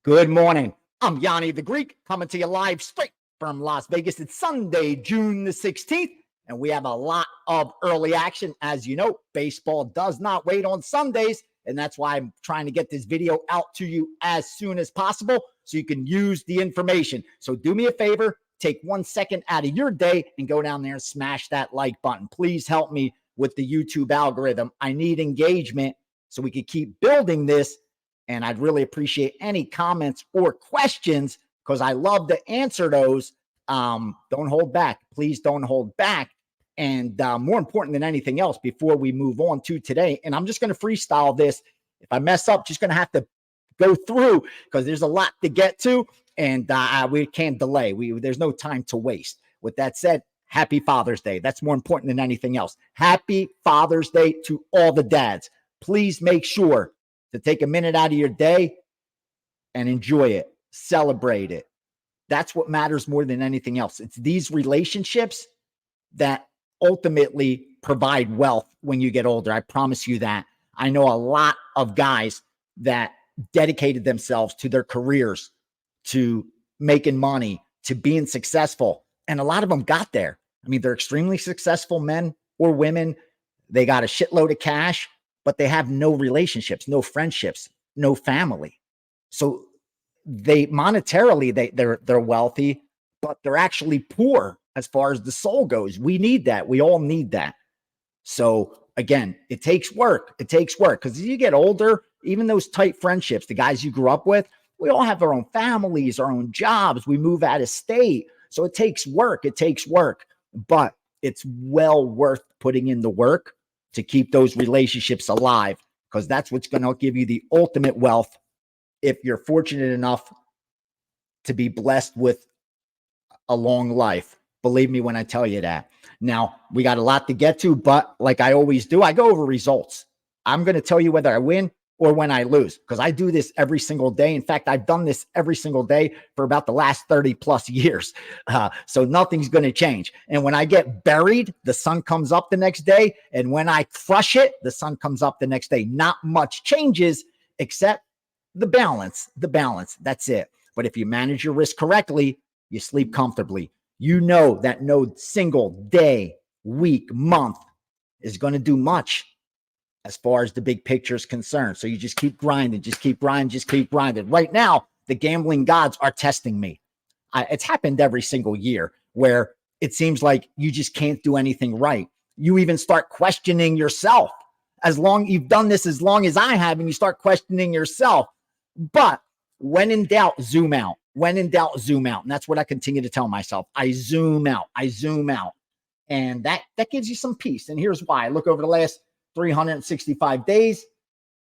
Good morning. I'm Gianni the Greek coming to you live straight from Las Vegas. It's Sunday, June the 16th, and we have a lot of early action. As you know, baseball does not wait on Sundays, and that's why I'm trying to get this video out to you as soon as possible so you can use the information. So do me a favor, take 1 second out of your day and go down there and smash that like button. Please help me with the YouTube algorithm. I need engagement so we can keep building this. And I'd really appreciate any comments or questions because I love to answer those. Don't hold back. Please don't hold back. And more important than anything else, before we move on to today, and I'm just going to freestyle this. If I mess up, just going to have to go through because there's a lot to get to, and we can't delay. There's no time to waste. With that said, happy Father's Day. That's more important than anything else. Happy Father's Day to all the dads. Please make sure to take a minute out of your day and enjoy it, celebrate it. That's what matters more than anything else. It's these relationships that ultimately provide wealth when you get older. I promise you that. I know a lot of guys that dedicated themselves to their careers, to making money, to being successful. And a lot of them got there. I mean, they're extremely successful men or women. They got a shitload of cash, but they have no relationships, no friendships, no family. So they monetarily, they're wealthy, but they're actually poor as far as the soul goes. We need that. We all need that. So again, it takes work. It takes work because as you get older, even those tight friendships, the guys you grew up with, we all have our own families, our own jobs. We move out of state. So it takes work. It takes work, but it's well worth putting in the work to keep those relationships alive, because that's what's going to give you the ultimate wealth if you're fortunate enough to be blessed with a long life. Believe me when I tell you that. Now, we got a lot to get to, but like I always do, I go over results. I'm going to tell you whether I win or when I lose, because I do this every single day. In fact, I've done this every single day for about the last 30 plus years. So nothing's going to change. And when I get buried, the sun comes up the next day. And when I crush it, the sun comes up the next day. Not much changes except the balance, that's it. But if you manage your risk correctly, you sleep comfortably. You know that no single day, week, month is going to do much as far as the big picture is concerned. So you just keep grinding, just keep grinding. Right now, the gambling gods are testing me. It's happened every single year where it seems like you just can't do anything right. You even start questioning yourself. You've done this as long as I have, and you start questioning yourself. But when in doubt, zoom out. When in doubt, zoom out. And that's what I continue to tell myself. I zoom out. And that gives you some peace. And here's why. I look over the last 365 days,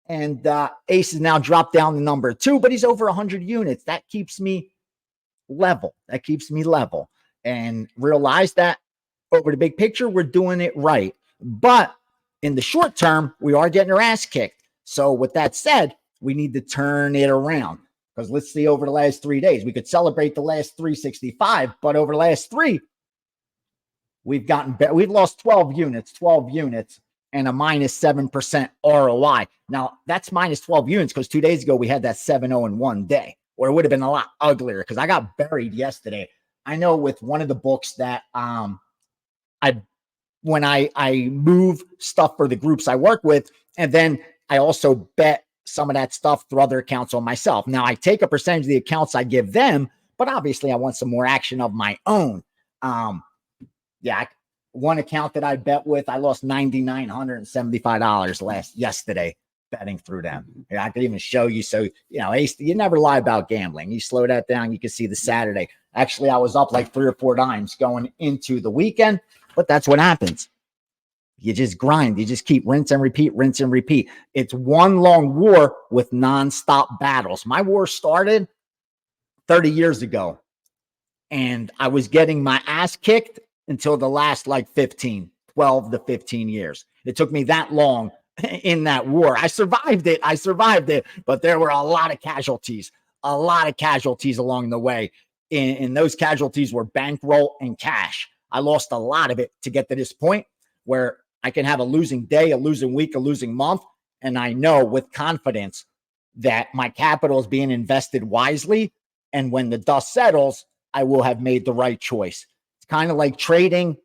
and Ace has now dropped down to number 2, but he's over 100 units. That keeps me level. And realize that over the big picture, we're doing it right. But in the short term, we are getting our ass kicked. So with that said, we need to turn it around, because let's see, over the last 3 days, we could celebrate the last 365, but over the last 3, we've lost 12 units, and a minus 7% ROI. Now, that's minus 12 units because 2 days ago we had that 7-0 in one day, or it would have been a lot uglier because I got buried yesterday. I know with one of the books that when I move stuff for the groups I work with, and then I also bet some of that stuff through other accounts on myself. Now, I take a percentage of the accounts I give them, but obviously I want some more action of my own. One account that I bet with, I lost $9,975 yesterday betting through them. I could even show you. So, Ace, you never lie about gambling. You slow that down, you can see the Saturday. Actually, I was up like 3 or 4 dimes going into the weekend, but that's what happens. You just grind. You just keep rinse and repeat. It's one long war with nonstop battles. My war started 30 years ago, and I was getting my ass kicked until the last 12 to 15 years. It took me that long in that war. I survived it, but there were a lot of casualties along the way. And those casualties were bankroll and cash. I lost a lot of it to get to this point where I can have a losing day, a losing week, a losing month. And I know with confidence that my capital is being invested wisely. And when the dust settles, I will have made the right choice. It's kind of like trading.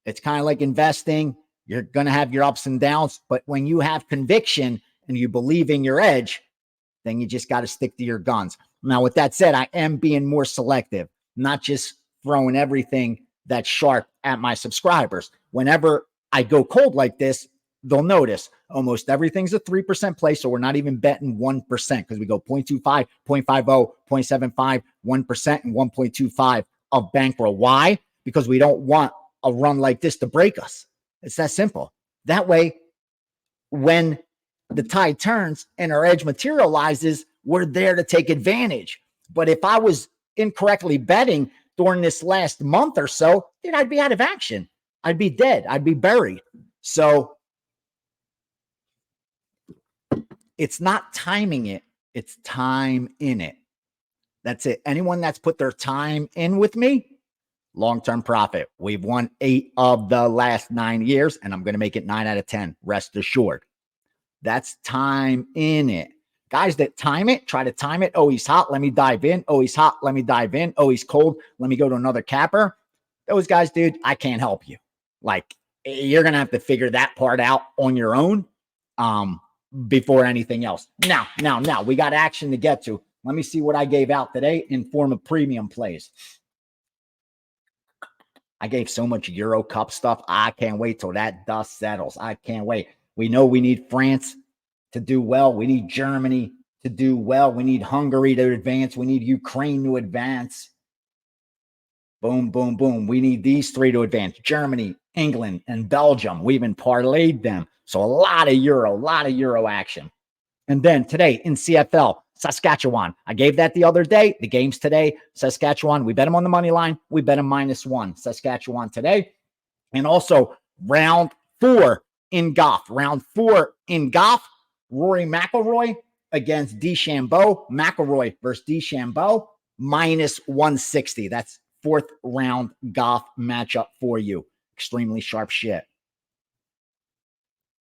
It's kind of like investing. You're going to have your ups and downs. But when you have conviction and you believe in your edge, then you just got to stick to your guns. Now, with that said, I am being more selective, not just throwing everything that's sharp at my subscribers. Whenever I go cold like this, they'll notice almost everything's a 3% play. So we're not even betting 1% because we go 0.25, 0.50, 0.75, 1%, and 1.25 of bankroll. Why? Because we don't want a run like this to break us. It's that simple. That way, when the tide turns and our edge materializes, we're there to take advantage. But if I was incorrectly betting during this last month or so, then I'd be out of action. I'd be dead. I'd be buried. So it's not timing it. It's time in it. That's it. Anyone that's put their time in with me, long-term profit. We've won 8 of the last 9 years, and I'm going to make it 9 out of 10. Rest assured. That's time in it. Guys that time it, try to time it. Oh, he's hot. Let me dive in. Oh, he's hot. Let me dive in. Oh, he's cold. Let me go to another capper. Those guys, dude, I can't help you. Like, you're going to have to figure that part out on your own before anything else. Now, we got action to get to. Let me see what I gave out today in form of premium plays. I gave so much Euro Cup stuff. I can't wait till that dust settles. I can't wait. We know we need France to do well. We need Germany to do well. We need Hungary to advance. We need Ukraine to advance. Boom, boom, boom. We need these 3 to advance. Germany, England, and Belgium. We even parlayed them. So a lot of Euro action. And then today in CFL, Saskatchewan. I gave that the other day. The game's today. Saskatchewan, we bet them on the money line. We bet them -1. Saskatchewan today. And also round 4 in golf. Round 4 in golf. Rory McIlroy against DeChambeau. McIlroy versus DeChambeau. -160. That's 4th round golf matchup for you. Extremely sharp shit.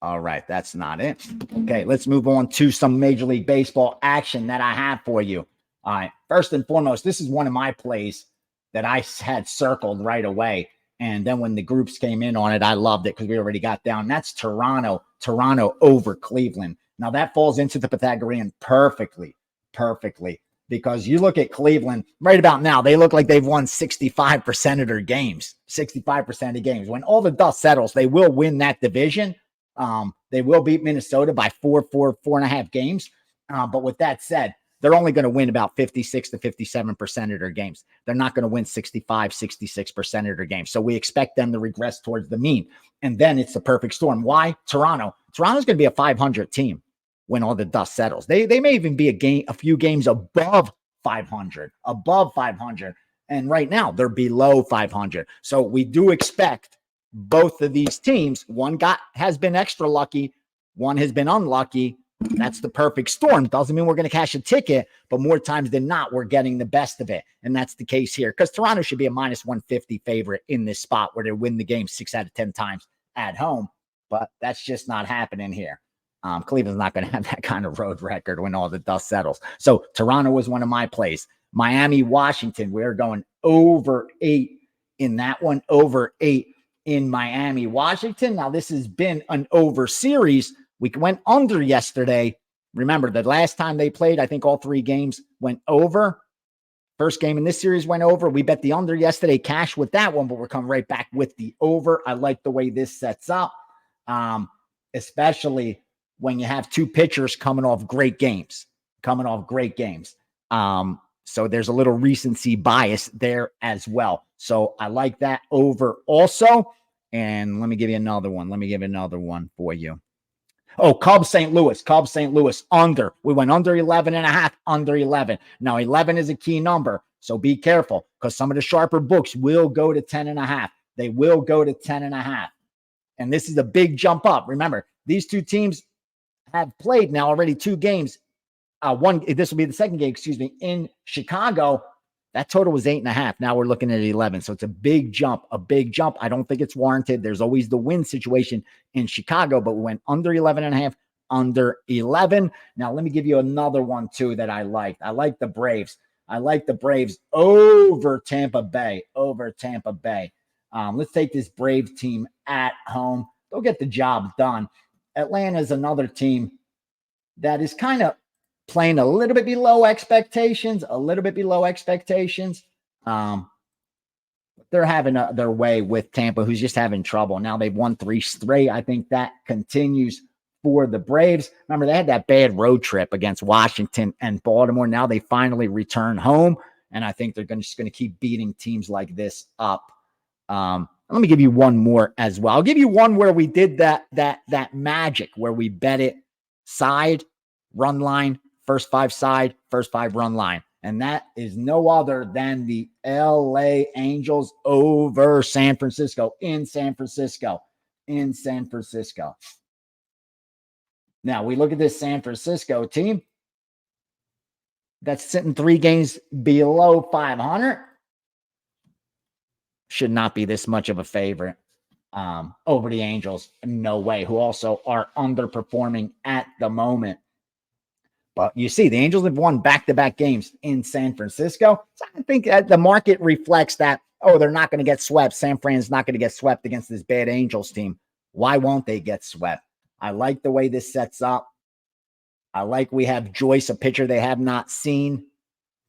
All right, that's not it. Okay, let's move on to some Major League Baseball action that I have for you. All right, first and foremost, this is one of my plays that I had circled right away. And then when the groups came in on it, I loved it because we already got down. That's Toronto over Cleveland. Now, that falls into the Pythagorean perfectly, because you look at Cleveland right about now, they look like they've won 65% of their games, 65% of the games. When all the dust settles, they will win that division. They will beat Minnesota by 4.5 games. But with that said, they're only going to win about 56 to 57% of their games. They're not going to win 65, 66% of their games. So we expect them to regress towards the mean. And then it's the perfect storm. Why? Toronto's going to be a 500 team when all the dust settles. They may even be a few games above 500. And right now they're below 500. So we do expect both of these teams, one has been extra lucky, one has been unlucky. That's the perfect storm. Doesn't mean we're going to cash a ticket, but more times than not, we're getting the best of it. And that's the case here because Toronto should be a -150 favorite in this spot where they win the game 6 out of 10 times at home. But that's just not happening here. Cleveland's not going to have that kind of road record when all the dust settles. So Toronto was one of my plays. Miami, Washington, we're going over 8 in that one, over 8 in Miami, Washington. Now, this has been an over series. We went under yesterday. Remember, the last time they played, I think all 3 games went over. First game in this series went over. We bet the under yesterday, cash with that one, but we're coming right back with the over. I like the way this sets up, especially when you have 2 pitchers coming off great games. So there's a little recency bias there as well. So I like that over also. And let me give you another one. For you. Oh, Cubs, St. Louis, under. We went under 11.5, under 11. Now, 11 is a key number. So be careful because some of the sharper books will go to 10.5. They will go to 10.5. And this is a big jump up. Remember, these 2 teams have played now already 2 games. This will be the second game, in Chicago. That total was 8.5. Now we're looking at 11. So it's a big jump. I don't think it's warranted. There's always the win situation in Chicago, but we went under 11.5, under 11. Now, let me give you another one, too, that I liked. I like the Braves. I like the Braves over Tampa Bay, let's take this Braves team at home. They'll get the job done. Atlanta is another team that is kind of playing a little bit below expectations, They're having their way with Tampa, who's just having trouble. Now they've won 3 straight. I think that continues for the Braves. Remember, they had that bad road trip against Washington and Baltimore. Now they finally return home, and I think they're just going to keep beating teams like this up. Let me give you one more as well. I'll give you one where we did that magic where we bet it side, run line, first 5 side, first 5 run line. And that is no other than the LA Angels over San Francisco, in San Francisco. Now, we look at this San Francisco team that's sitting 3 games below 500. Should not be this much of a favorite over the Angels. No way, who also are underperforming at the moment. But you see, the Angels have won back-to-back games in San Francisco. So I think the market reflects that, they're not going to get swept. San Fran's not going to get swept against this bad Angels team. Why won't they get swept? I like the way this sets up. I like we have Joyce, a pitcher they have not seen.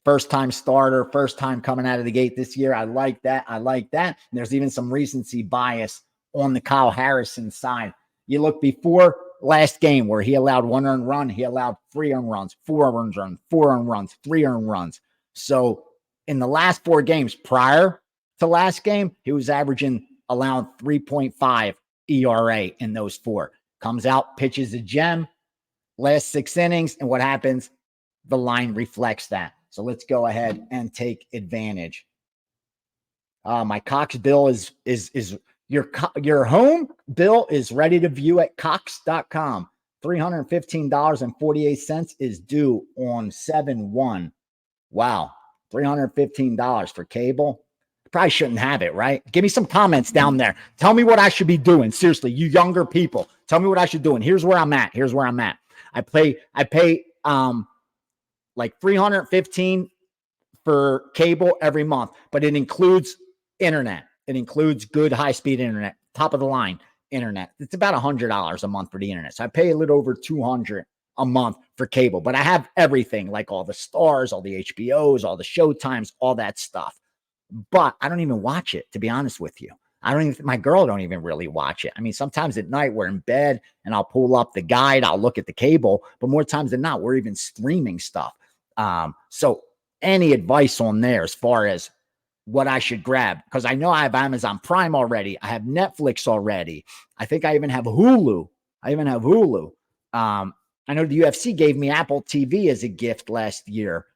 First-time starter, first time coming out of the gate this year. I like that. And there's even some recency bias on the Kyle Harrison side. You look before last game where he allowed 1 earned run, he allowed 3 earned runs, 4 earned runs, 4 earned runs, 3 earned runs. So in the last 4 games prior to last game, he was averaging allowing 3.5 ERA in those 4. Comes out, pitches a gem, last 6 innings, and what happens? The line reflects that. So let's go ahead and take advantage. My Cox bill is your home bill is ready to view at Cox.com. $315.48 is due on 7/1. Wow, $315 for cable. Probably shouldn't have it, right? Give me some comments down there. Tell me what I should be doing. Seriously, you younger people, tell me what I should do. And here's where I'm at. I pay like $315 for cable every month, but it includes internet. It includes good high-speed internet, top of the line internet. It's about $100 a month for the internet. So I pay a little over $200 a month for cable, but I have everything, like all the stars, all the HBOs, all the Showtimes, all that stuff. But I don't even watch it, to be honest with you. My girl don't even really watch it. I mean, sometimes at night we're in bed and I'll pull up the guide, I'll look at the cable, but more times than not, we're even streaming stuff. So any advice on there as far as what I should grab? Because I know I have Amazon Prime already. I have Netflix already. I think I even have Hulu. I know the UFC gave me Apple TV as a gift last year.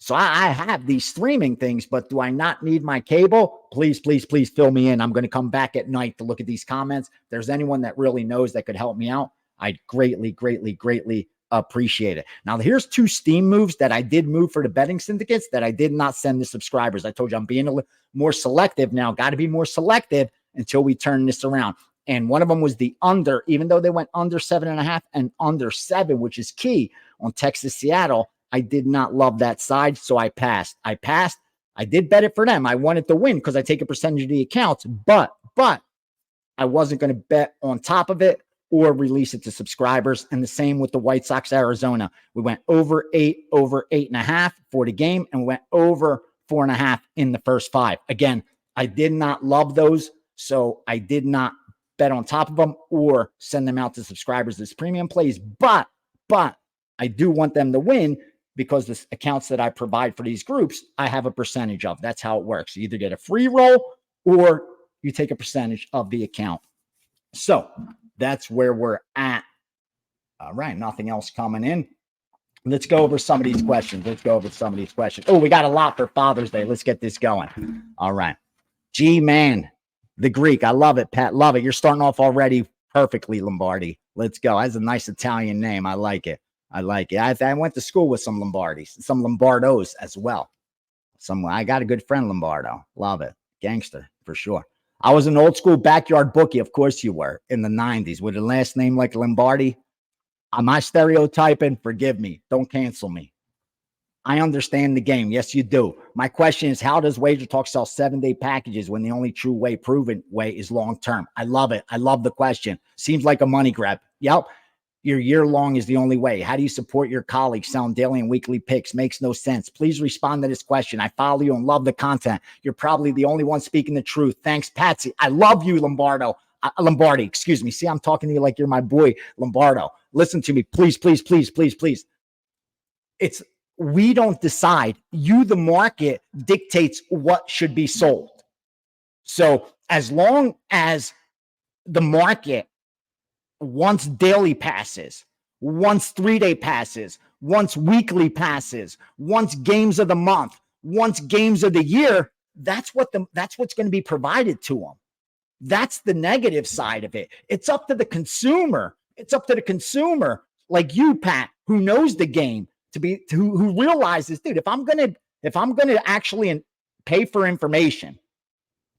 So I have these streaming things, but do I not need my cable? Please, please, please fill me in. I'm going to come back at night to look at these comments. If there's anyone that really knows that could help me out, I'd greatly, greatly, greatly appreciate it. Now, here's 2 Steam moves that I did move for the betting syndicates that I did not send the subscribers. I told you I'm being a little more selective now. Got to be more selective until we turn this around. And one of them was the under, even though they went under 7.5 and under 7, which is key on Texas, Seattle. I did not love that side, so I passed. I did bet it for them. I wanted to win because I take a percentage of the accounts, but I wasn't going to bet on top of it or release it to subscribers. And the same with the White Sox, Arizona. We went over 8, over 8.5 for the game, and we went over 4.5 in the first 5. Again, I did not love those, so I did not bet on top of them or send them out to subscribers as premium plays. But I do want them to win, because the accounts that I provide for these groups, I have a percentage of. That's how it works. You either get a free roll or you take a percentage of the account. So that's where we're at. All right, nothing else coming in. Let's go over some of these questions. Oh, we got a lot for Father's Day. Let's get this going. All right. G-Man, the Greek. I love it, Pat. Love it. You're starting off already perfectly, Lombardi. Let's go. That's a nice Italian name. I like it. I went to school with some Lombardis, some Lombardos as well. I got a good friend, Lombardo. Love it. Gangster, for sure. I was an old school backyard bookie. Of course you were. In the 90s. With a last name like Lombardi. Am I stereotyping? Forgive me. Don't cancel me. I understand the game. Yes, you do. My question is, how does Wager Talk sell 7-day packages when the only true way, proven way, is long-term? I love it. I love the question. Seems like a money grab. Yep. Your year-long is the only way. How do you support your colleagues selling daily and weekly picks? Makes no sense. Please respond to this question. I follow you and love the content. You're probably the only one speaking the truth. Thanks, Patsy. I love you, Lombardi, excuse me. See, I'm talking to you like you're my boy, Lombardo. Listen to me, please, please, please, please, please. We don't decide. You, the market, dictates what should be sold. So as long as the market wants daily passes, wants 3-day passes, wants weekly passes, wants games of the month, wants games of the year, that's what's going to be provided to them. That's the negative side of it. It's up to the consumer. It's up to the consumer like you, Pat, who knows the game, who realizes, dude, if I'm gonna actually pay for information,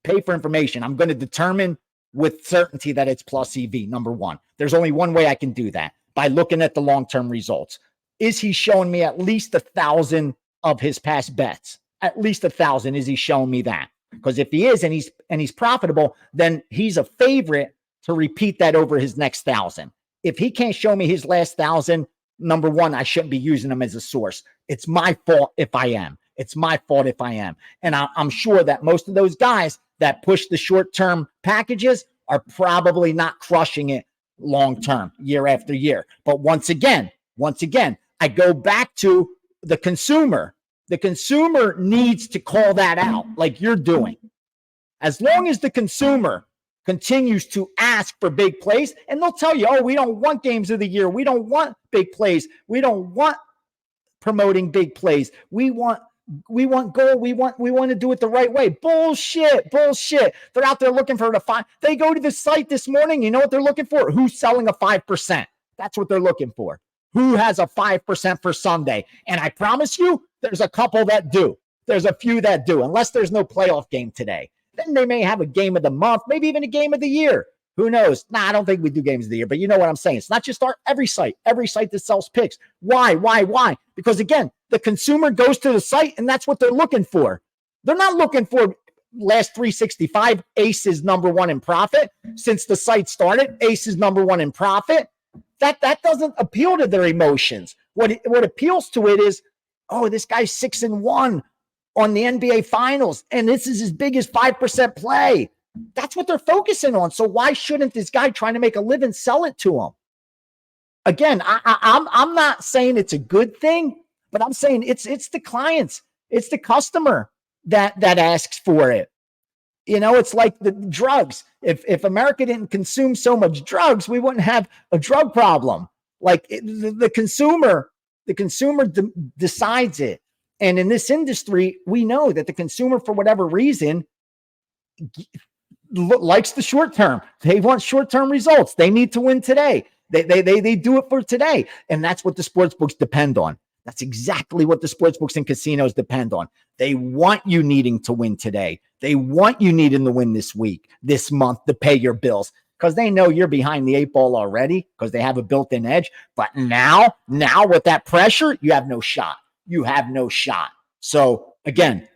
I'm going to determine with certainty that it's plus EV. Number one, there's only one way I can do that, by looking at the long-term results. Is he showing me at least 1,000 of his past bets? At least 1,000. Is he showing me that? Because if he is, and he's profitable, then he's a favorite to repeat that over his next 1,000. If he can't show me his last 1,000, number one, I shouldn't be using him as a source. It's my fault if I am. It's my fault if I am. And I'm sure that most of those guys that push the short-term packages are probably not crushing it long-term, year after year. But once again, I go back to the consumer. The consumer needs to call that out like you're doing. As long as the consumer continues to ask for big plays, and they'll tell you, oh, we don't want games of the year. We don't want big plays. We don't want promoting big plays. We want goal. We want to do it the right way. Bullshit. They're out there looking for the 5. They go to the site this morning. You know what they're looking for? Who's selling a 5%? That's what they're looking for. Who has a 5% for Sunday? And I promise you, there's a couple that do. There's a few that do, unless there's no playoff game today. Then they may have a game of the month, maybe even a game of the year. Who knows? I don't think we do games of the year, but you know what I'm saying. It's not just every site that sells picks. Why? Because again, the consumer goes to the site and that's what they're looking for. They're not looking for last 365. Ace is number one in profit. Since the site started, Ace is number one in profit. That doesn't appeal to their emotions. What appeals to it is, oh, this guy's 6-1 on the NBA Finals, and this is his biggest 5% play. That's what they're focusing on. So why shouldn't this guy trying to make a living sell it to him? Again, I'm not saying it's a good thing, but I'm saying it's the clients, it's the customer that asks for it. You know, it's like the drugs. If America didn't consume so much drugs, we wouldn't have a drug problem. Like the consumer decides it. And in this industry, we know that the consumer, for whatever reason, likes the short term. They want short-term results. They need to win today. They do it for today. And that's what the sports books depend on. That's exactly what the sports books and casinos depend on. They want you needing to win today. They want you needing to win this week, this month, to pay your bills, because they know you're behind the 8 ball already, because they have a built-in edge. But now with that pressure, you have no shot. You have no shot. So again,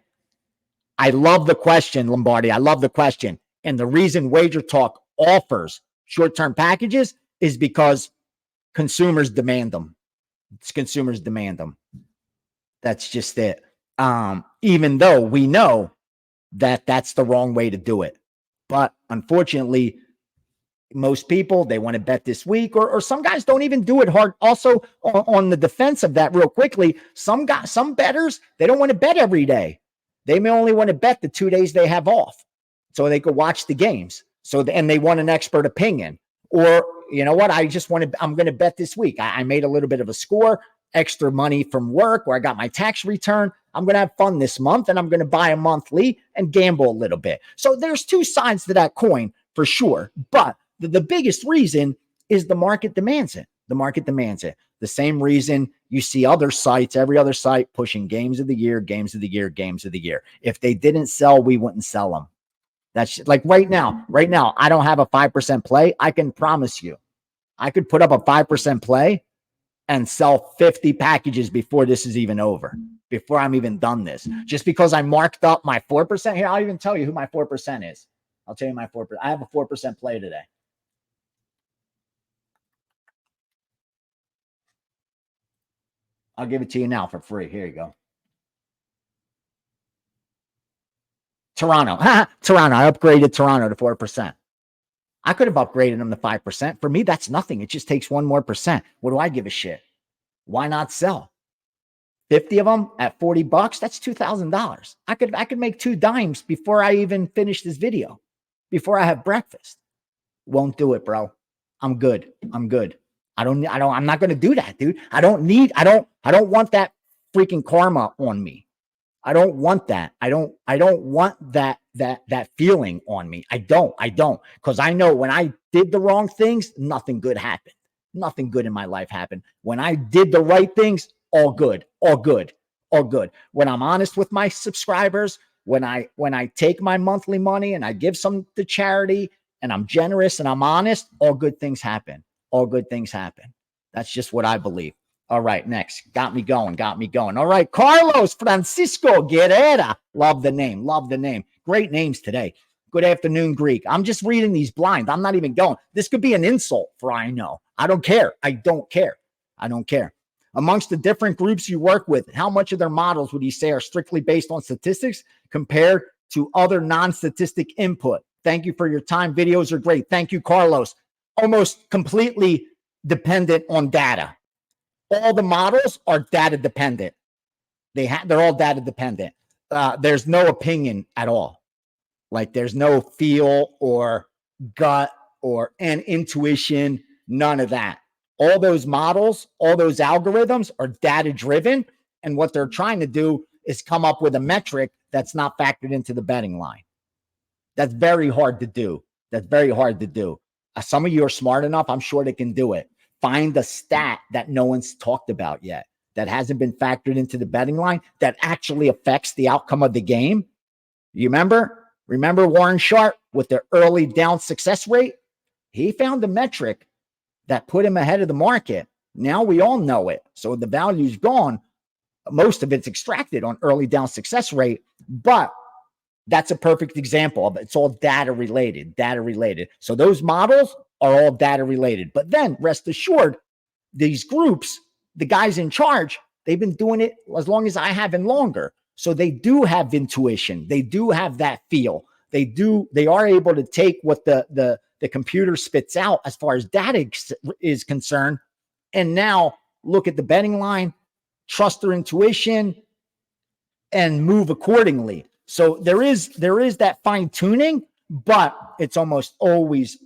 I love the question, Lombardi. I love the question. And the reason Wager Talk offers short-term packages is because consumers demand them. Consumers demand them. That's just it. Even though we know that that's the wrong way to do it. But unfortunately, most people, they want to bet this week, or some guys don't even do it hard. Also, on the defense of that, real quickly, some bettors, they don't want to bet every day. They may only want to bet the 2 days they have off, so they could watch the games. And they want an expert opinion. Or, you know what, I'm going to bet this week. I made a little bit of a score, extra money from work, where I got my tax return. I'm going to have fun this month, and I'm going to buy a monthly and gamble a little bit. So there's two sides to that coin for sure. But the biggest reason is the market demands it. The market demands it. The same reason you see other sites, every other site, pushing games of the year, games of the year, games of the year. If they didn't sell, we wouldn't sell them. That's like right now, I don't have a 5% play. I can promise you I could put up a 5% play and sell 50 packages before this is even over, before I'm even done this. Just because I marked up my 4%. Here, I'll even tell you who my 4% is. I'll tell you my 4%. I have a 4% play today. I'll give it to you now for free. Here you go. Toronto. Toronto. I upgraded Toronto to 4%. I could have upgraded them to 5%. For me, that's nothing. It just takes 1 more percent. What do I give a shit? Why not sell? 50 of them at $40, that's $2,000. I could make 2 dimes before I even finish this video, before I have breakfast. Won't do it, bro. I'm good. I'm not going to do that, dude. I don't want that freaking karma on me. I don't want that. I don't want that feeling on me. I don't, because I know when I did the wrong things, nothing good happened. Nothing good in my life happened. When I did the right things, all good. When I'm honest with my subscribers, when I take my monthly money and I give some to charity and I'm generous and I'm honest, all good things happen. All good things happen. That's just what I believe. All right, next. Got me going. All right, Carlos Francisco Guerrera. Love the name. Great names today. Good afternoon, Greek. I'm just reading these blind. I'm not even going. This could be an insult for all I know. I don't care. Amongst the different groups you work with, how much of their models would you say are strictly based on statistics compared to other non-statistic input? Thank you for your time. Videos are great. Thank you, Carlos. Almost completely dependent on data. All the models are data dependent. They're all data dependent. There's no opinion at all. Like there's no feel or gut and intuition, none of that. All those models, all those algorithms are data driven. And what they're trying to do is come up with a metric that's not factored into the betting line. That's very hard to do. Some of you are smart enough. I'm sure they can do it. Find the stat that no one's talked about yet, that hasn't been factored into the betting line, that actually affects the outcome of the game. You remember Warren Sharp with the early down success rate? He found a metric that put him ahead of the market. Now we all know it. So the value's gone. Most of it's extracted on early down success rate, but that's a perfect example of it. It's all data related. So those models are all data related. But then rest assured, these groups, the guys in charge, they've been doing it as long as I have and longer. So they do have intuition. They do have that feel. They are able to take what the computer spits out as far as data is concerned, and now look at the betting line, trust their intuition, and move accordingly. So there is that fine tuning, but it's almost always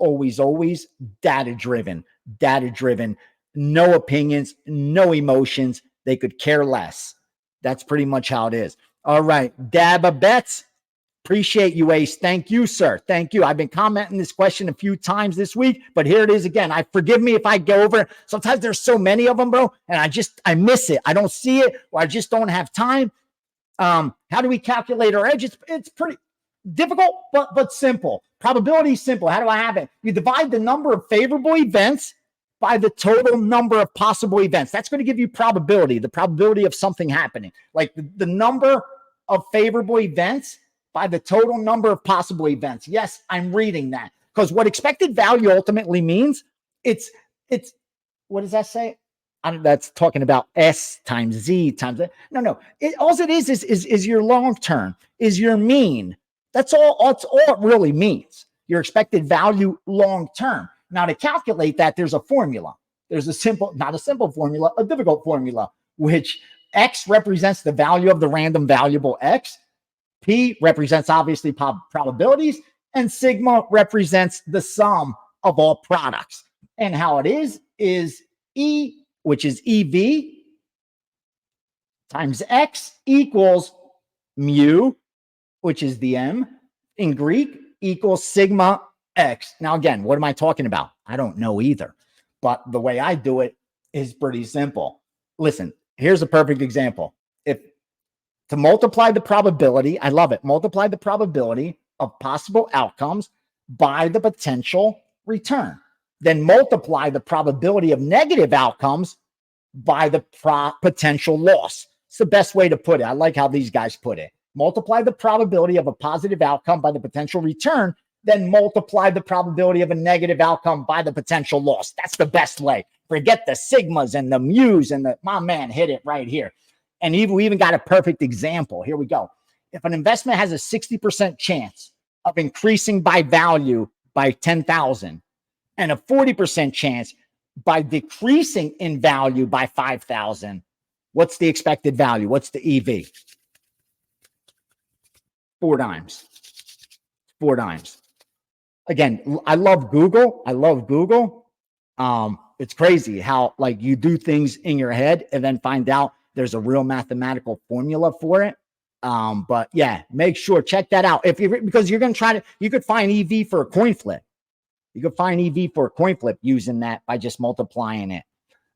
data driven. No opinions, no emotions. They could care less. That's pretty much how it is. All right, Dabba Bets. Appreciate you, Ace. Thank you, sir. Thank you. I've been commenting this question a few times this week, but here it is again. Forgive me if I go over it. Sometimes there's so many of them, bro, and I miss it. I don't see it, or I just don't have time. How do we calculate our edge? It's pretty difficult, but simple. Probability is simple. How do I have it? You divide the number of favorable events by the total number of possible events. That's going to give you probability, the probability of something happening. Like the number of favorable events by the total number of possible events. Yes, I'm reading that, because what expected value ultimately means, it's what does that say? That's talking about S times Z times. No. All it is your long term, is your mean. That's all it really means. Your expected value long term. Now, to calculate that, there's a formula. There's not a simple formula, a difficult formula, which X represents the value of the random variable X. P represents obviously probabilities, and sigma represents the sum of all products. And how it is E, which is EV, times X equals mu, which is the M in Greek, equals sigma X. Now, again, what am I talking about? I don't know either. But the way I do it is pretty simple. Listen, here's a perfect example. To multiply the probability, I love it, multiply the probability of possible outcomes by the potential return. then multiply the probability of negative outcomes by the potential loss. It's the best way to put it. I like how these guys put it. Multiply the probability of a positive outcome by the potential return, then multiply the probability of a negative outcome by the potential loss. That's the best way. Forget the sigmas and the mu's and my man hit it right here. And we even got a perfect example. Here we go. If an investment has a 60% chance of increasing by value by 10,000 and a 40% chance by decreasing in value by 5,000, what's the expected value? What's the EV? 4 dimes. 4 dimes. Again, I love Google. It's crazy how like you do things in your head and then find out there's a real mathematical formula for it. But yeah, make sure, check that out. Because you're going to try to, you could find EV for a coin flip. You could find EV for a coin flip using that by just multiplying it.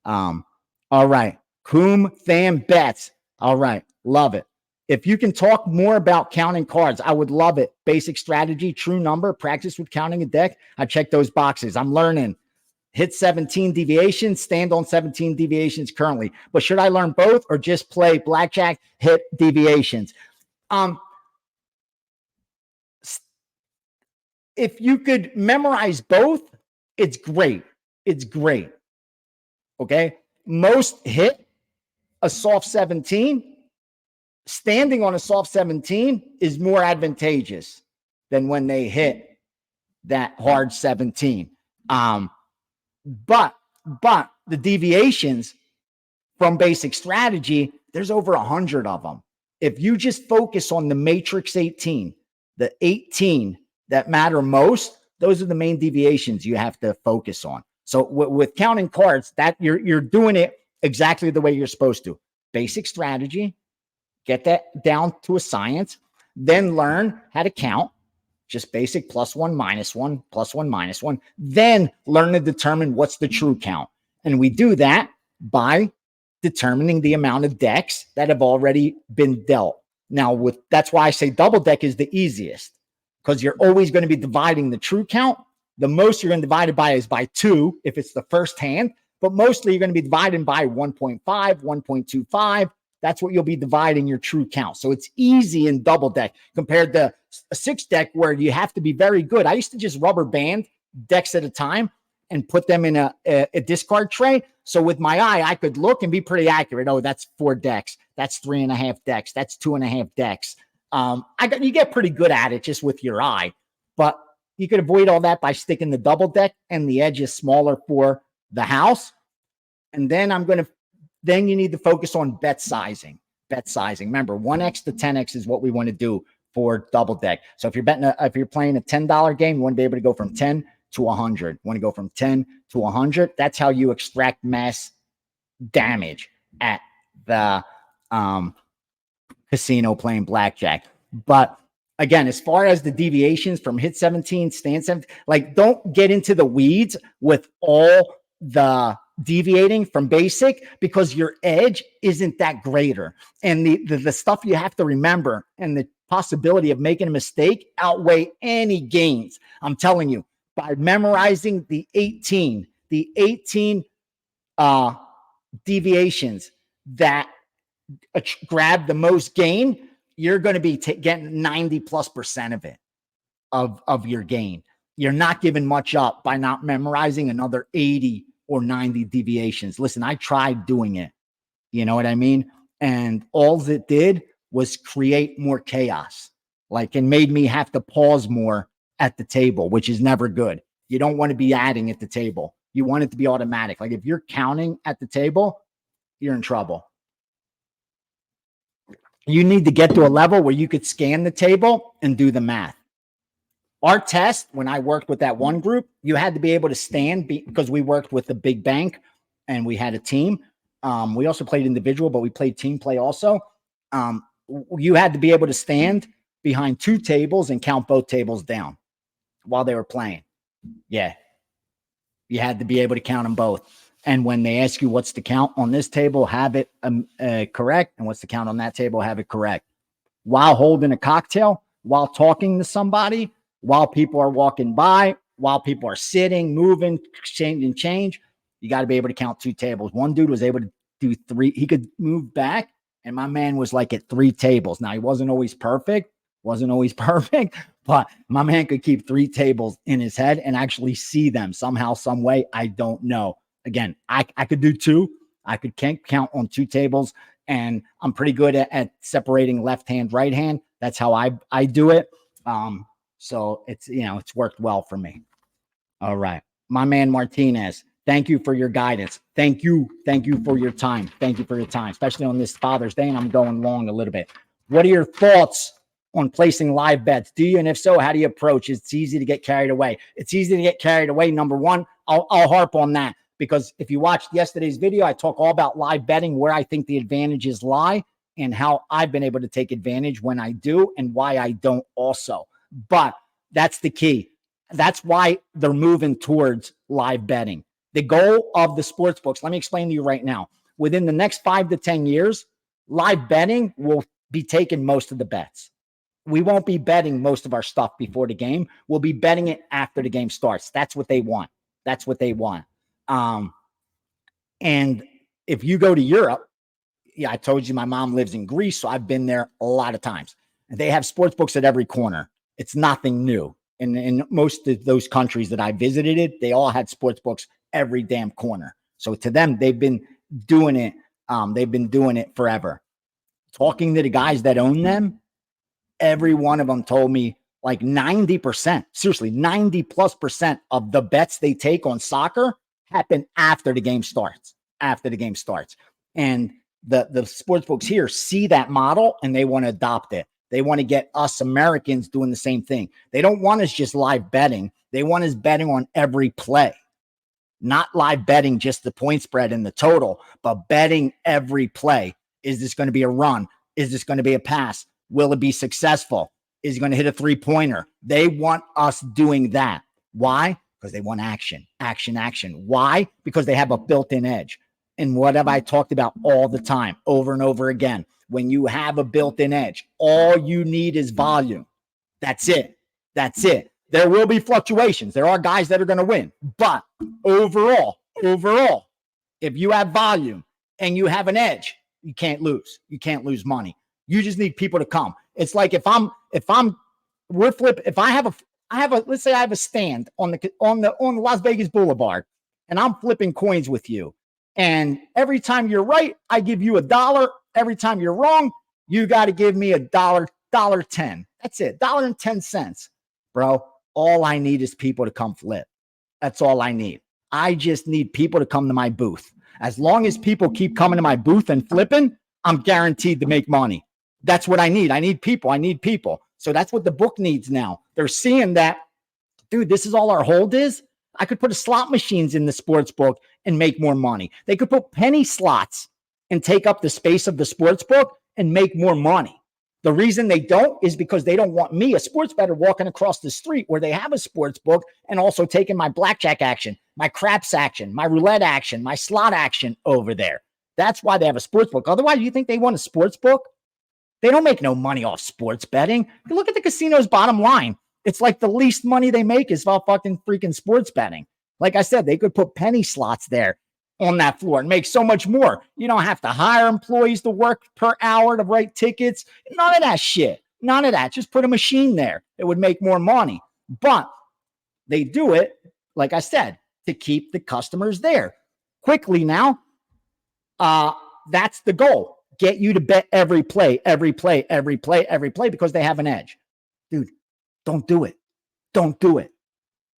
All right. Coom Tham Bets. All right. Love it. If you can talk more about counting cards, I would love it. Basic strategy, true number, practice with counting a deck. I check those boxes. I'm learning. Hit 17 deviations, stand on 17 deviations currently. But should I learn both or just play blackjack, hit deviations? If you could memorize both, it's great. It's great. Okay. Most hit a soft 17. Standing on a soft 17 is more advantageous than when they hit that hard 17. But the deviations from basic strategy, there's over 100 of them. If you just focus on the matrix 18, the 18 that matter most, those are the main deviations you have to focus on. So with counting cards, that you're doing it exactly the way you're supposed to. Basic strategy, get that down to a science, then learn how to count. Just basic +1, -1, +1, -1. Then learn to determine what's the true count. And we do that by determining the amount of decks that have already been dealt. Now, that's why I say double deck is the easiest, because you're always going to be dividing the true count. The most you're going to divide it by is by 2 if it's the first hand, but mostly you're going to be dividing by 1.5, 1.25. That's what you'll be dividing your true count. So it's easy in double deck compared to a 6 deck where you have to be very good. I used to just rubber band decks at a time and put them in a discard tray. So with my eye, I could look and be pretty accurate. Oh, that's 4 decks. That's 3.5 decks. That's 2.5 decks. You get pretty good at it just with your eye, but you could avoid all that by sticking the double deck and the edge is smaller for the house. And then then you need to focus on bet sizing. Bet sizing. Remember, 1x to 10x is what we want to do for double deck. So if you're playing a $10 game, you want to be able to go from 10 to 100. You want to go from 10 to 100. That's how you extract mass damage at the casino playing blackjack. But again, as far as the deviations from hit 17, stand 17, like don't get into the weeds with all the deviating from basic, because your edge isn't that greater. And the stuff you have to remember and the possibility of making a mistake outweigh any gains. I'm telling you, by memorizing the 18 deviations that grab the most gain, you're going to be getting 90+% of it, of your gain. You're not giving much up by not memorizing another 80 or 90 deviations. Listen, I tried doing it. You know what I mean? And all it did was create more chaos, and made me have to pause more at the table, which is never good. You don't want to be adding at the table. You want it to be automatic. Like if you're counting at the table, you're in trouble. You need to get to a level where you could scan the table and do the math. Our test, when I worked with that one group, you had to be able to stand because we worked with the big bank and we had a team. We also played individual, but we played team play also. You had to be able to stand behind 2 tables and count both tables down while they were playing. Yeah. You had to be able to count them both. And when they ask you what's the count on this table, have it correct. And what's the count on that table, have it correct. While holding a cocktail, while talking to somebody, while people are walking by, while people are sitting, moving, changing change. You got to be able to count 2 tables. One dude was able to do 3. He could move back, and my man was like at 3 tables. Now, he wasn't always perfect, but my man could keep 3 tables in his head and actually see them somehow, some way. I don't know. Again, I could do 2. I could count on 2 tables, and I'm pretty good at separating left hand, right hand. That's how I do it. So it's, it's worked well for me. All right. My man Martinez, thank you for your guidance. Thank you. Thank you for your time. Thank you for your time, especially on this Father's Day, and I'm going long a little bit. What are your thoughts on placing live bets? Do you? And if so, how do you approach? It's easy to get carried away. It's easy to get carried away. Number one, I'll harp on that, because if you watched yesterday's video, I talk all about live betting, where I think the advantages lie, and how I've been able to take advantage when I do and why I don't also. But that's the key. That's why they're moving towards live betting. The goal of the sports books, let me explain to you right now. Within the next 5 to 10 years, live betting will be taking most of the bets. We won't be betting most of our stuff before the game. We'll be betting it after the game starts. That's what they want. That's what they want. And if you go to Europe, I told you my mom lives in Greece, so I've been there a lot of times. And they have sports books at every corner. It's nothing new. And in most of those countries that I visited, they all had sports books every damn corner. So to them, they've been doing it. They've been doing it forever. Talking to the guys that own them, every one of them told me like 90%, seriously, 90+% of the bets they take on soccer happen after the game starts. And the sports books here see that model and they want to adopt it. They want to get us Americans doing the same thing. They don't want us just live betting. They want us betting on every play, not live betting just the point spread and the total, but betting every play. Is this going to be a run? Is this going to be a pass? Will it be successful? Is he going to hit a 3-pointer? They want us doing that. Why? Because they want action. Why? Because they have a built-in edge. And what have I talked about all the time, over and over again? When you have a built-in edge, all you need is volume. That's it. There will be fluctuations. There are guys that are going to win. But overall, if you have volume and you have an edge, you can't lose. You can't lose money. You just need people to come. It's like if I have a let's say I have a stand on the Las Vegas Boulevard, and I'm flipping coins with you. And every time you're right, I give you $1. Every time you're wrong, you got to give me $1.10. That's it, $1.10, bro. All I need is people to come flip. That's all I need. I just need people to come to my booth. As long as people keep coming to my booth and flipping, I'm guaranteed to make money. That's what I need. I need people. So that's what the book needs now. They're seeing that, dude, this is all our hold is. I could put a slot machines in the sports book and make more money. They could put penny slots and take up the space of the sports book and make more money. The reason they don't is because they don't want me, a sports bettor, walking across the street where they have a sports book and also taking my blackjack action, my craps action, my roulette action, my slot action over there. That's why they have a sports book. Otherwise, you think they want a sports book? They don't make no money off sports betting. Look at the casino's bottom line. It's like the least money they make is about fucking freaking sports betting. Like I said, they could put penny slots there on that floor and make so much more. You don't have to hire employees to work per hour to write tickets. None of that shit. None of that. Just put a machine there. It would make more money. But they do it, like I said, to keep the customers there. Quickly now, that's the goal. Get you to bet every play, because they have an edge. Dude, don't do it. Don't do it.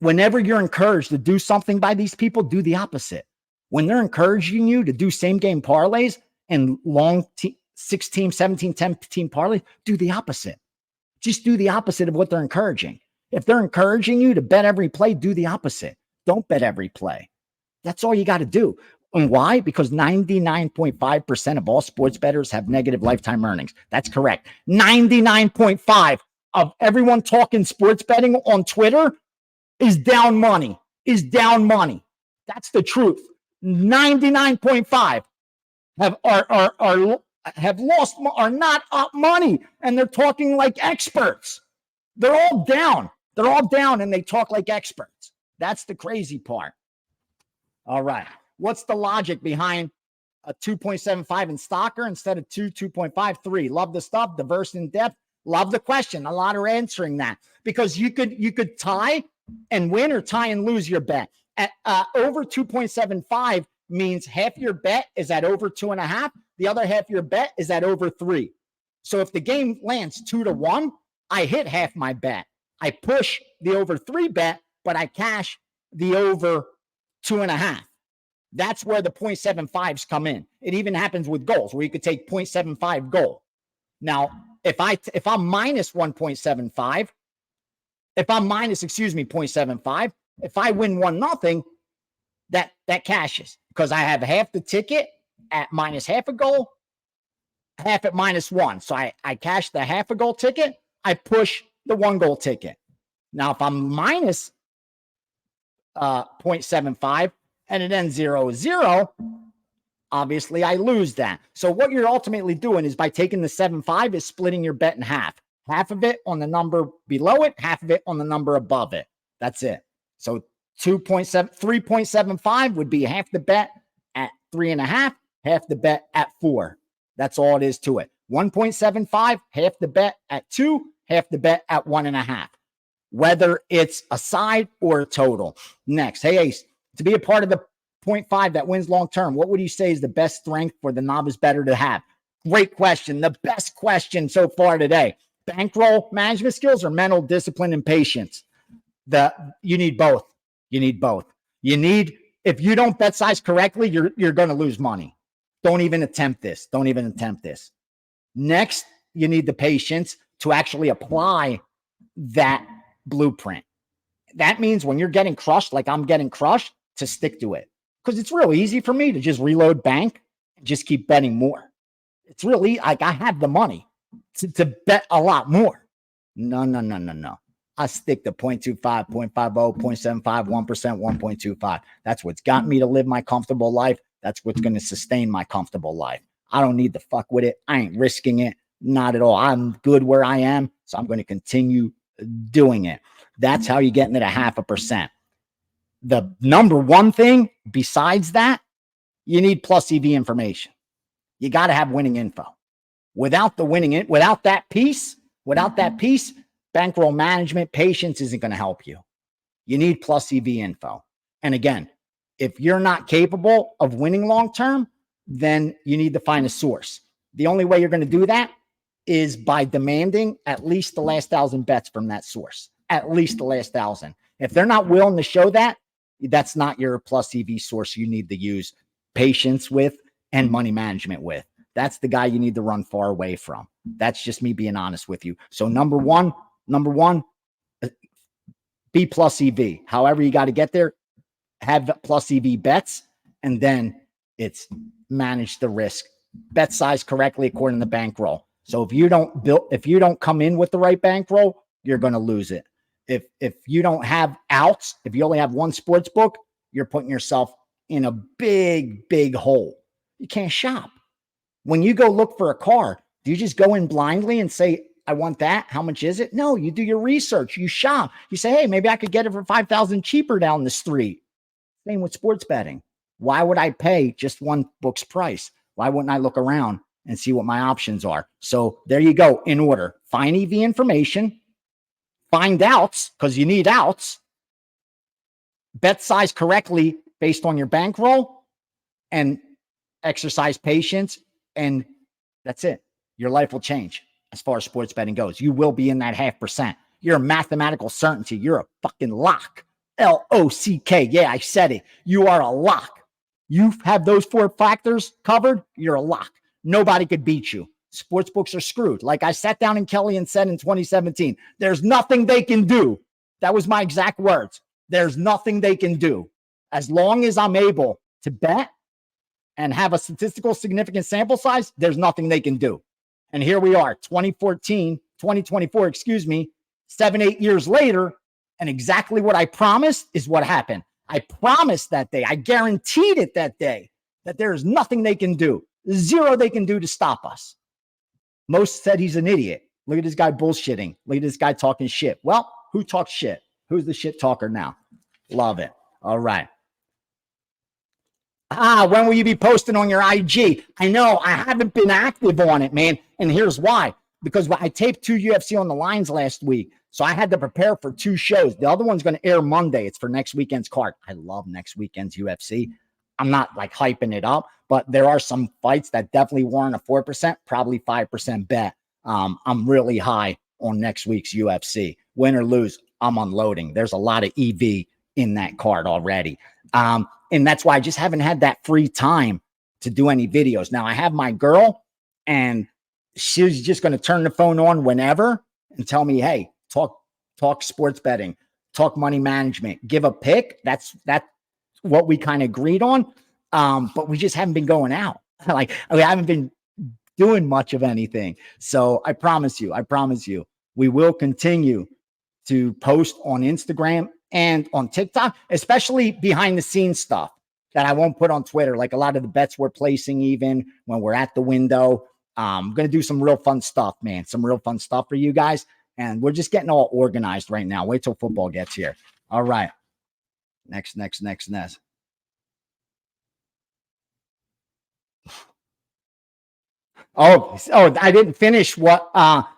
Whenever you're encouraged to do something by these people, do the opposite. When they're encouraging you to do same game parlays and long 6-team, 17, 10-team parlays, do the opposite. Just do the opposite of what they're encouraging. If they're encouraging you to bet every play, do the opposite. Don't bet every play. That's all you got to do. And why? Because 99.5% of all sports bettors have negative lifetime earnings. That's correct. 99.5 of everyone talking sports betting on Twitter is down money. That's the truth. 99.5 have lost, are not up money, and they're talking like experts. They're all down, and they talk like experts. That's the crazy part. All right. What's the logic behind a 2.75 in Stalker instead of 2.53? Love the stuff, diverse in depth. Love the question. A lot are answering that because you could tie and win or tie and lose your bet. At over 2.75 means half your bet is at over 2.5. The other half your bet is at over 3. So if the game lands 2-1, I hit half my bet. I push the over 3 bet, but I cash the over 2.5. That's where the 0.75s come in. It even happens with goals where you could take 0.75 goal. Now, if I'm minus 1.75, if I'm minus, 0.75, if I win 1-0, that cashes because I have half the ticket at minus half a goal, half at minus 1. So I cash the half a goal ticket. I push the 1 goal ticket. Now, if I'm minus 0.75 and it ends 0-0, obviously I lose that. So what you're ultimately doing is by taking the 7.5 is splitting your bet in half. Half of it on the number below it, half of it on the number above it. That's it. So 3.75 would be half the bet at 3.5, half the bet at 4. That's all it is to it. 1.75, half the bet at 2, half the bet at 1.5. Whether it's a side or a total. Next, hey Ace, to be a part of the 0.5 that wins long term, what would you say is the best strength for the novice bettor to have? Great question. The best question so far today. Bankroll management skills or mental discipline and patience? You need both. You need both. If you don't bet size correctly, you're going to lose money. Don't even attempt this. Don't even attempt this. Next, you need the patience to actually apply that blueprint. That means when you're getting crushed, like I'm getting crushed, to stick to it. Because it's real easy for me to just reload bank and just keep betting more. It's really like I have the money to bet a lot more. No. I stick to 0.25, 0.50, 0.75, 1%, 1.25. That's what's got me to live my comfortable life. That's what's going to sustain my comfortable life. I don't need to fuck with it. I ain't risking it. Not at all. I'm good where I am. So I'm going to continue doing it. That's how you get into the 0.5%. The number one thing besides that, you need plus EV information. You got to have winning info. Without that piece, bankroll management, patience isn't going to help you. You need plus EV info. And again, if you're not capable of winning long-term, then you need to find a source. The only way you're going to do that is by demanding at least the last 1,000 bets from that source. At least the last 1,000. If they're not willing to show that, that's not your plus EV source you need to use patience with and money management with. That's the guy you need to run far away from. That's just me being honest with you. So number one, be plus EV. However you got to get there, have plus EV bets, and then it's manage the risk. Bet size correctly according to bankroll. So if you don't come in with the right bankroll, you're going to lose it. If you don't have outs, if you only have one sports book, you're putting yourself in a big, big hole. You can't shop. When you go look for a car, do you just go in blindly and say, I want that? How much is it? No, you do your research. You shop. You say, hey, maybe I could get it for $5,000 cheaper down the street. Same with sports betting. Why would I pay just one book's price? Why wouldn't I look around and see what my options are? So there you go. In order, find EV information, find outs because you need outs, bet size correctly based on your bankroll, and exercise patience. And that's it. Your life will change as far as sports betting goes. You will be in that 0.5%. You're a mathematical certainty. You're a fucking lock. L-O-C-K. Yeah, I said it. You are a lock. You have those 4 factors covered. You're a lock. Nobody could beat you. Sports books are screwed. Like I sat down in Kelly and said in 2017, there's nothing they can do. That was my exact words. There's nothing they can do. As long as I'm able to bet and have a statistical significant sample size, there's nothing they can do. And here we are, 2024, 7-8 years later, and exactly what I promised is what happened. I promised that day, I guaranteed it that day, that there is nothing they can do, zero they can do to stop us. Most said he's an idiot. Look at this guy bullshitting. Look at this guy talking shit. Well, who talks shit? Who's the shit talker now? Love it. All right. When will you be posting on your IG? I know I haven't been active on it, man. And here's why. Because I taped 2 UFC on the lines last week. So I had to prepare for 2 shows. The other one's going to air Monday. It's for next weekend's card. I love next weekend's UFC. I'm not like hyping it up, but there are some fights that definitely warrant a 4%, probably 5% bet. I'm really high on next week's UFC. Win or lose, I'm unloading. There's a lot of EV in that card already. And that's why I just haven't had that free time to do any videos. Now I have my girl, and she's just going to turn the phone on whenever and tell me, hey, talk sports betting, talk money management, give a pick. That's what we kind of agreed on. But we just haven't been going out. Like, I haven't been doing much of anything. So I promise you, we will continue to post on Instagram and on TikTok, especially behind the scenes stuff that I won't put on Twitter. Like a lot of the bets we're placing, even when we're at the window. I'm going to do some real fun stuff, man. Some real fun stuff for you guys. And we're just getting all organized right now. Wait till football gets here. All right. Next. Oh, I didn't finish what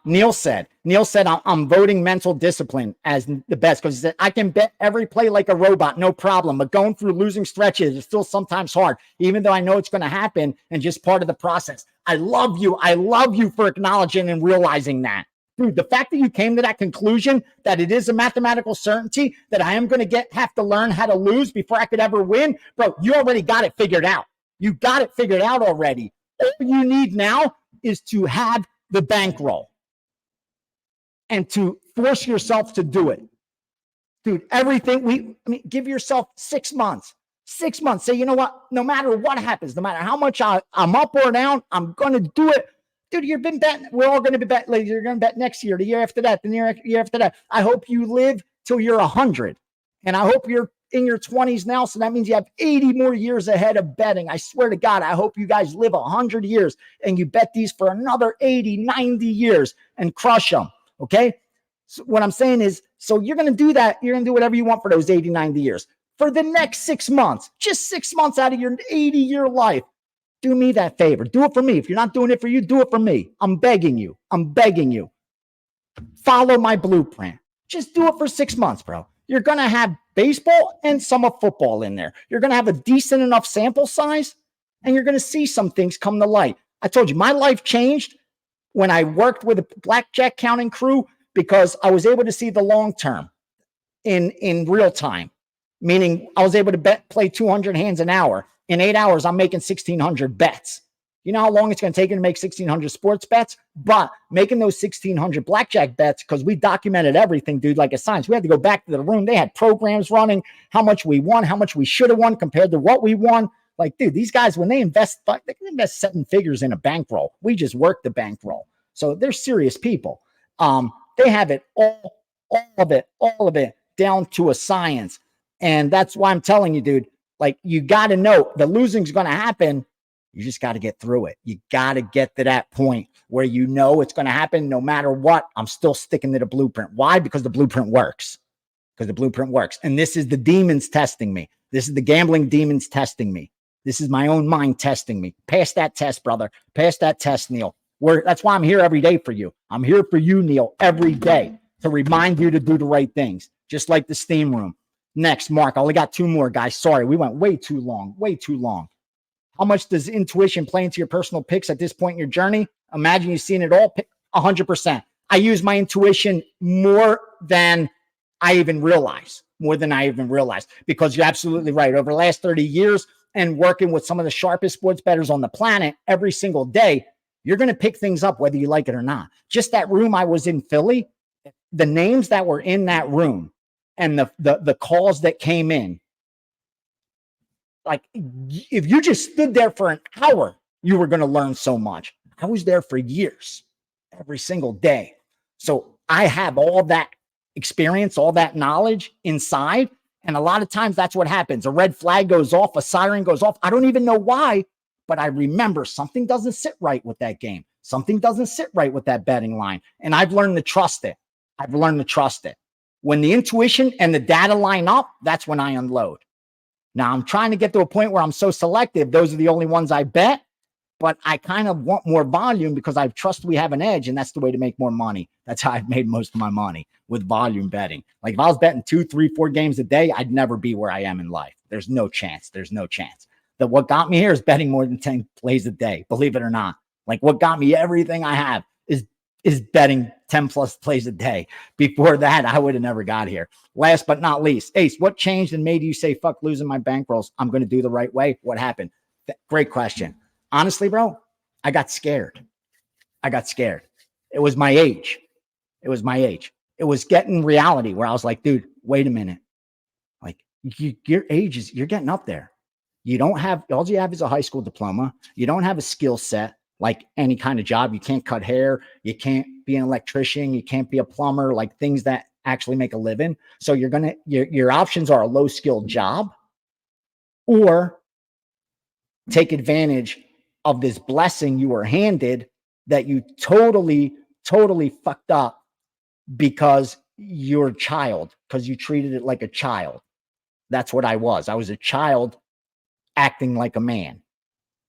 Neil said. Neil said, I'm voting mental discipline as the best because he said, I can bet every play like a robot, no problem. But going through losing stretches is still sometimes hard, even though I know it's going to happen and just part of the process. I love you. I love you for acknowledging and realizing that. Dude, the fact that you came to that conclusion that it is a mathematical certainty that I am going to have to learn how to lose before I could ever win, bro, you already got it figured out. You got it figured out already. All you need now is to have the bankroll and to force yourself to do it. Dude, everything give yourself 6 months. 6 months. Say, you know what? No matter what happens, no matter how much I'm up or down, I'm going to do it. Dude, you've been betting. We're all going to be betting. You're going to bet next year, the year after that, the year after that. I hope you live till you're 100. And I hope you're in your 20s now. So that means you have 80 more years ahead of betting. I swear to God, I hope you guys live 100 years and you bet these for another 80, 90 years and crush them. Okay. So what I'm saying is, so you're going to do that. You're going to do whatever you want for those 80, 90 years. For the next 6 months, just 6 months out of your 80-year life, do me that favor. Do it for me. If you're not doing it for you, do it for me. I'm begging you. I'm begging you. Follow my blueprint. Just do it for 6 months, bro. You're going to have baseball and some of football in there. You're going to have a decent enough sample size, and you're going to see some things come to light. I told you, my life changed when I worked with a Blackjack counting crew because I was able to see the long term in real time, meaning I was able to play 200 hands an hour. In 8 hours, I'm making 1,600 bets. You know how long it's going to take you to make 1,600 sports bets? But making those 1,600 blackjack bets, because we documented everything, dude, like a science. We had to go back to the room. They had programs running, how much we won, how much we should have won compared to what we won. Like, dude, these guys, when they invest, they can invest 7 figures in a bankroll. We just work the bankroll. So they're serious people. They have it all of it down to a science. And that's why I'm telling you, dude, like, you got to know the losing's going to happen. You just got to get through it. You got to get to that point where you know it's going to happen no matter what. I'm still sticking to the blueprint. Why? Because the blueprint works. Because the blueprint works. And this is the demons testing me. This is the gambling demons testing me. This is my own mind testing me. Pass that test, brother. Pass that test, Neil. That's why I'm here every day for you. I'm here for you, Neil, every day to remind you to do the right things, just like the steam room. Next, Mark. I only got 2 more, guys. Sorry, we went way too long. Way too long. How much does intuition play into your personal picks at this point in your journey? Imagine you've seen it all. 100%. I use my intuition more than I even realize. Because you're absolutely right. Over the last 30 years and working with some of the sharpest sports bettors on the planet every single day, you're going to pick things up whether you like it or not. Just that room I was in Philly, the names that were in that room and the calls that came in, like, if you just stood there for an hour, you were going to learn so much. I was there for years, every single day. So I have all that experience, all that knowledge inside. And a lot of times that's what happens. A red flag goes off, a siren goes off. I don't even know why, but I remember something doesn't sit right with that game. Something doesn't sit right with that betting line. And I've learned to trust it. When the intuition and the data line up, that's when I unload. Now I'm trying to get to a point where I'm so selective. Those are the only ones I bet, but I kind of want more volume because I trust we have an edge, and that's the way to make more money. That's how I've made most of my money, with volume betting. Like if I was betting 2, 3, 4 games a day, I'd never be where I am in life. There's no chance. There's no chance. That what got me here is betting more than 10 plays a day, believe it or not. Like what got me everything I have is betting 10 plus plays a day. Before that, I would have never got here. Last but not least, Ace, what changed and made you say, fuck losing my bankrolls? I'm going to do the right way. What happened? Great question. Honestly, bro, I got scared. I got scared. It was my age. It was my age. It was getting reality where I was like, dude, wait a minute. Like your age is, you're getting up there. You don't have, all you have is a high school diploma. You don't have a skill set like any kind of job. You can't cut hair. You can't be an electrician. You can't be a plumber, like things that actually make a living. So you're going to, your options are a low skilled job or take advantage of this blessing you were handed that you totally fucked up because you're a child, because you treated it like a child. That's what I was. I was a child acting like a man.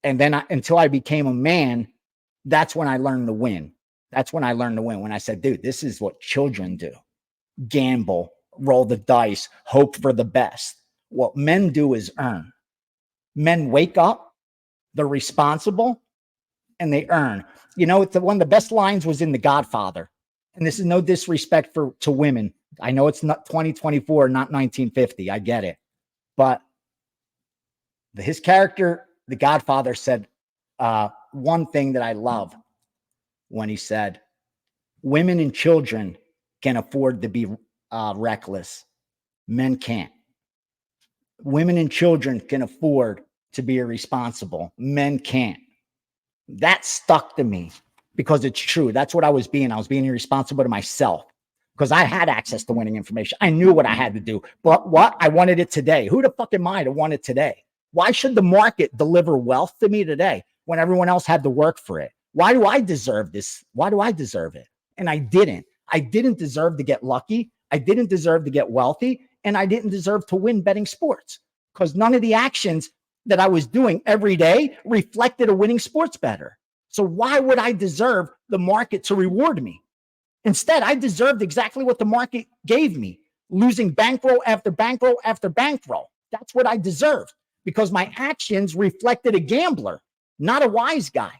And then until I became a man, that's when I learned to win. That's when I learned to win. When I said, dude, this is what children do. Gamble, roll the dice, hope for the best. What men do is earn. Men wake up, they're responsible, and they earn. You know, one of the best lines was in The Godfather. And this is no disrespect to women. I know it's not 2024, not 1950. I get it. But his character, The Godfather, said one thing that I love when he said, women and children can afford to be reckless. Men can't. Women and children can afford to be irresponsible. Men can't. That stuck to me because it's true. That's what I was being. I was being irresponsible to myself because I had access to winning information. I knew what I had to do. But what? I wanted it today. Who the fuck am I to want it today? Why should the market deliver wealth to me today when everyone else had to work for it? Why do I deserve this? Why do I deserve it? And I didn't. I didn't deserve to get lucky. I didn't deserve to get wealthy. And I didn't deserve to win betting sports because none of the actions that I was doing every day reflected a winning sports bettor. So why would I deserve the market to reward me? Instead, I deserved exactly what the market gave me, losing bankroll after bankroll after bankroll. That's what I deserved because my actions reflected a gambler, not a wise guy.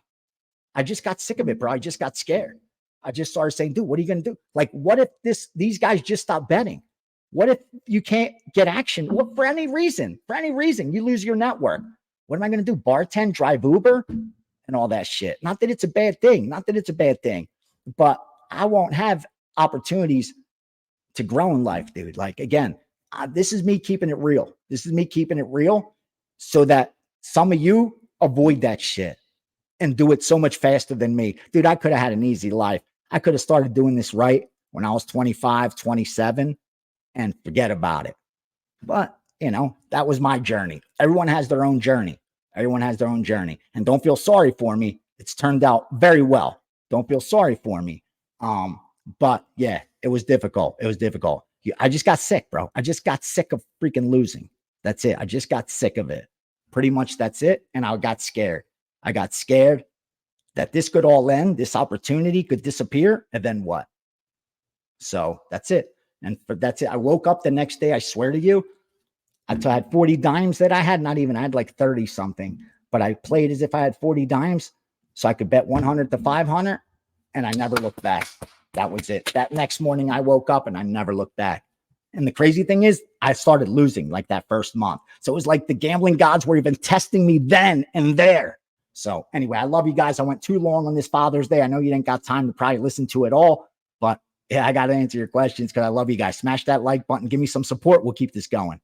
I just got sick of it, bro. I just got scared. I just started saying, dude, what are you going to do? Like, what if these guys just stop betting? What if you can't get action? What, for any reason, you lose your network. What am I going to do? Bartend, drive Uber, and all that shit. Not that it's a bad thing. But I won't have opportunities to grow in life, dude. Like, again, this is me keeping it real. So that some of you avoid that shit and do it so much faster than me. Dude, I could have had an easy life. I could have started doing this right when I was 25, 27 and forget about it. But, you know, that was my journey. Everyone has their own journey. And don't feel sorry for me. It's turned out very well. Don't feel sorry for me. But yeah, it was difficult. I just got sick, bro. I just got sick of freaking losing. That's it. I just got sick of it. Pretty much that's it. And I got scared. That this could all end. This opportunity could disappear. And then what? So that's it. And that's it. I woke up the next day. I swear to you, I had 40 dimes that I had. I had like 30 something, but I played as if I had 40 dimes so I could bet 100 to 500. And I never looked back. That was it. That next morning I woke up and I never looked back. And the crazy thing is I started losing like that first month. So it was like the gambling gods were even testing me then and there. So anyway, I love you guys. I went too long on this Father's Day. I know you didn't got time to probably listen to it all, but yeah, I got to answer your questions because I love you guys. Smash that like button. Give me some support. We'll keep this going.